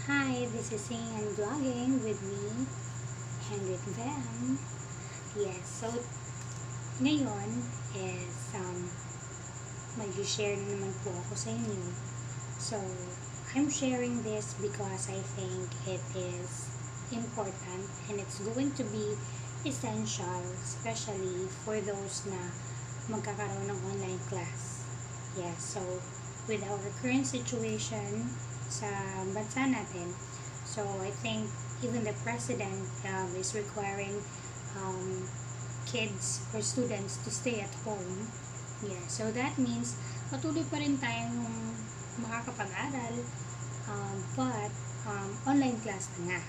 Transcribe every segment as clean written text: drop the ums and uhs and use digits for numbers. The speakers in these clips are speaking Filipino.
Hi, this is Sing and Vlogging with me, Henrik Van. Yes, so ngayon is mag-share na naman po ako sa inyo. So, I'm sharing this because I think it is important and it's going to be essential, especially for those na magkakaroon ng online class. Yes, so with our current situation sa bansa natin, so I think even the president is requiring kids or students to stay at home. Yeah, so that means patuloy pa rin tayong makakapag-aral, but online class na nga.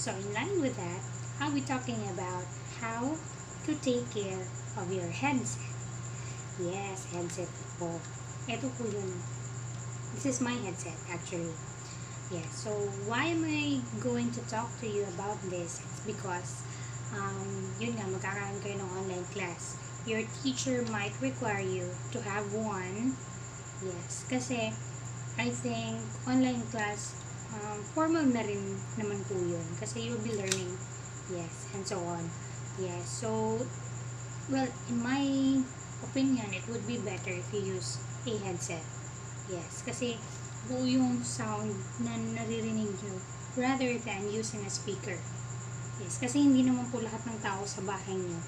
So in line with that, I'll be talking about how to take care of your headset. Yes, headset po. Ito po yun. This is my headset actually. Yeah, so why am I going to talk to you about this? It's because yun nga, magkakaroon kayo ng online class. Your teacher might require you to have one. Yes, kasi I think online class, formal na rin naman po yun. Kasi you'll be learning. Yes, and so on. Yes, so, well, in my opinion, it would be better if you use a headset. Yes, kasi buo yung sound na naririnig nyo rather than using a speaker. Yes, kasi hindi naman po lahat ng tao sa bahay nyo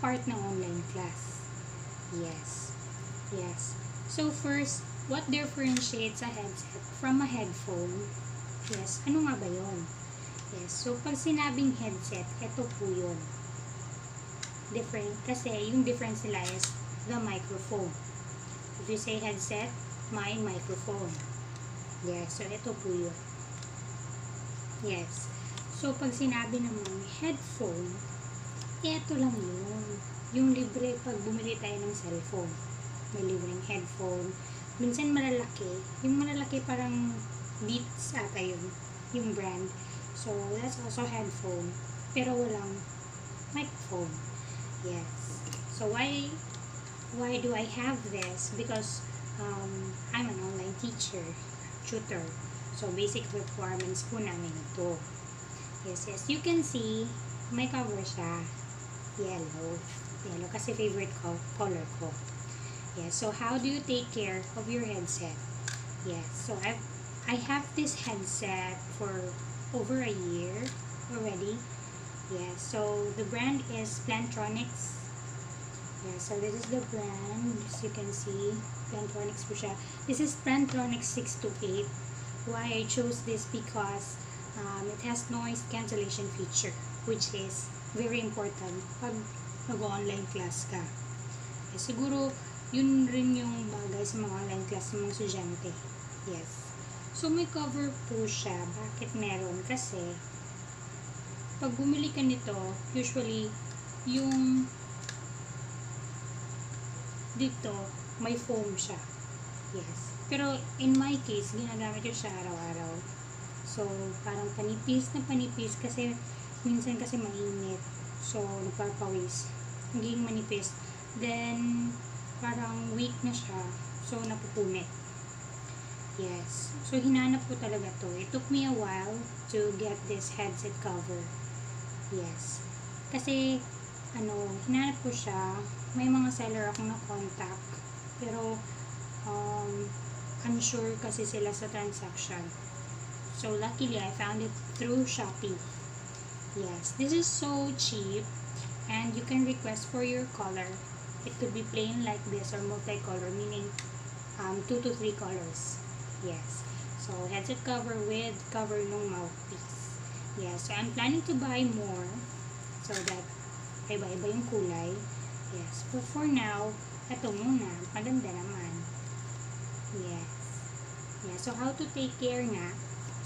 part ng online class. Yes. Yes. So first, what differentiates a headset from a headphone? Yes, ano nga ba yun? Yes, so pag sinabing headset, ito po yun. Different, kasi yung difference nila is the microphone. If you say headset, my microphone. Yes, so ito po yun. Yes. So pag sinabi namang headphone, ito lang yun. Yung libre pag bumili tayo ng cellphone. May libreng headphone. Minsan malalaki. Yung malalaki parang Beats ata yun. Yung brand. So that's also headphone. Pero walang microphone. Yes. So why do I have this? Because I'm an online teacher, tutor. So basic requirements po namin ito. Yes, you can see may cover siya. Yellow kasi favorite color ko. Yes, so how do you take care of your headset? Yes, so I have this headset for over a year already. Yes, so the brand is Plantronics. Yeah, so this is the brand. As you can see, Plantronics po siya. This is Plantronics 628. Why I chose this because it has noise cancellation feature, which is very important pag nag-online class ka. Eh, siguro, yun rin yung bagay sa mga online class ng mga estudyante. Yes. So, may cover po siya. Bakit meron? Kasi, pag bumili ka nito, usually, yung dito, may foam siya. Yes. Pero, in my case, ginagamit ko siya araw-araw. So, parang panipis na panipis kasi minsan kasi mainit. So, nagpapawis. Naging manipis. Then, parang weak na siya. So, napupunit. Yes. So, hinanap ko talaga to. It took me a while to get this headset cover. Yes. Kasi, hinanap ko siya. May mga seller akong na-contact. Pero, unsure kasi sila sa transaction. So, luckily, I found it through Shopee. Yes, this is so cheap. And you can request for your color. It could be plain like this or multicolor, meaning 2 to 3 colors. Yes. So, headset cover with cover ng mouthpiece. Yes, so I'm planning to buy more so that iba-iba yung kulay. Yes, but for now, ito muna. Maganda naman. Yes. Yeah, so how to take care nga?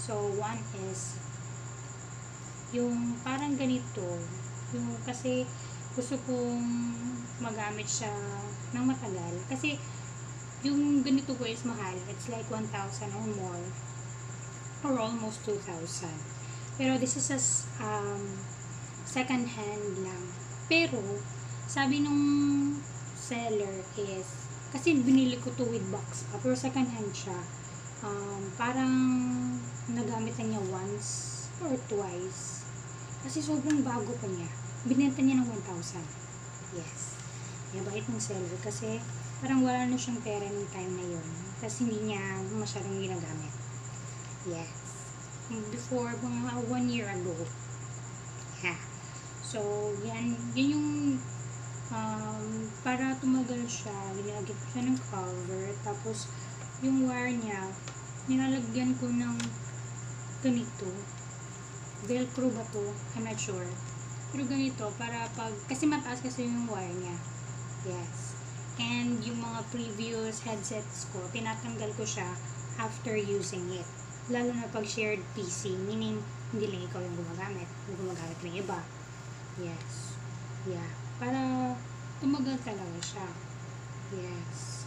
So, one is yung parang ganito. Yung kasi gusto kong magamit siya ng matagal. Kasi yung ganito ko is mahal. It's like 1,000 or more. Or almost 2,000. Pero this is a second hand lang. Pero, sabi nung seller is, kasi binili ko to with box pa, pero second hand siya. Parang nagamit na niya once or twice. Kasi sobrang bago pa niya. Binenta niya ng 1,000. Yes. Bait ng seller kasi parang wala na siyang pera ng time na yun. Kasi hindi niya masyadong ginagamit. Yes. Before, mga 1 year ago. Yeah. So, yan yung para tumagal siya, nilagyan ko siya ng cover, tapos yung wire niya, nilalagyan ko ng ganito, velcro ba to? I'm not sure. Pero ganito, para kasi mataas kasi yung wire niya. Yes. And yung mga previous headsets ko, tinatanggal ko siya after using it. Lalo na pag shared PC, meaning hindi lang ikaw yung gumagamit ng iba. Yes. Yeah. Para tumagal talaga siya. Yes.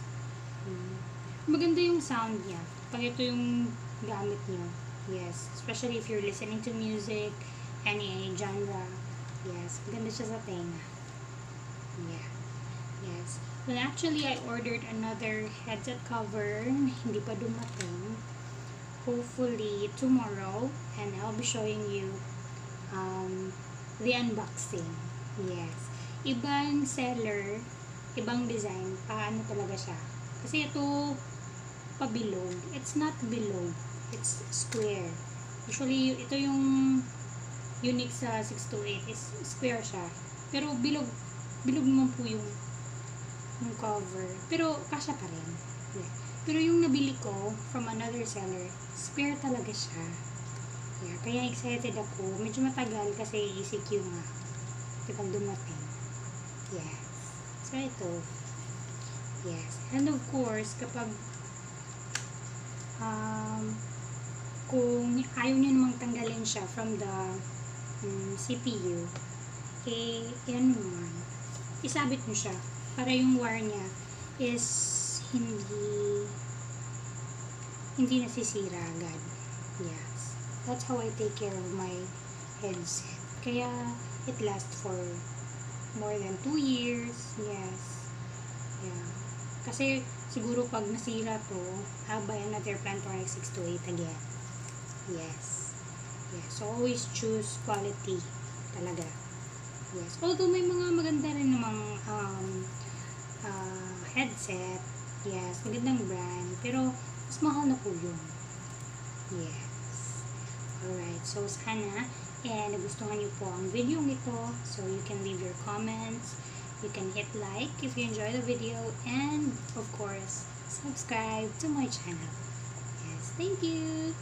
Maganda yung sound niya. Pag ito yung gamit niyo. Yes. Especially if you're listening to music, any genre. Yes. Maganda siya sa tenga. Yeah. Yes. Well, actually, I ordered another headset cover. Hindi pa dumating. Hopefully, tomorrow. And I'll be showing you the unboxing. Yes. Ibang seller, ibang design, paano talaga siya. Kasi ito, pabilog. It's not bilog. It's square. Usually, ito yung unique sa 628 is square siya. Pero bilog naman po yung cover. Pero kasya pa rin. Yeah. Pero yung nabili ko from another seller, square talaga siya. Yeah, kaya excited ako. Medyo matagal kasi ECQ nga. Kapag dumating. Yes. So, ito. Yes. And of course, kapag kung ayaw nyo namang tanggalin siya from the CPU, yan naman. Isabit nyo siya para yung wire niya is hindi nasisira agad. Yes. That's how I take care of my headset. Kaya, it lasts for more than 2 years. Yes. Yeah. Kasi, siguro pag nasira to, I'll buy another Plantronics 628 again. Yes. Yes. So, always choose quality. Talaga. Yes. Although, may mga maganda rin namang headset. Yes. Magandang brand. Pero, mas mahal na po yun. Yes. Alright, so sana nagustuhan niyo po ang video ito. So you can leave your comments, you can hit like if you enjoy the video, and of course, subscribe to my channel. Yes, thank you!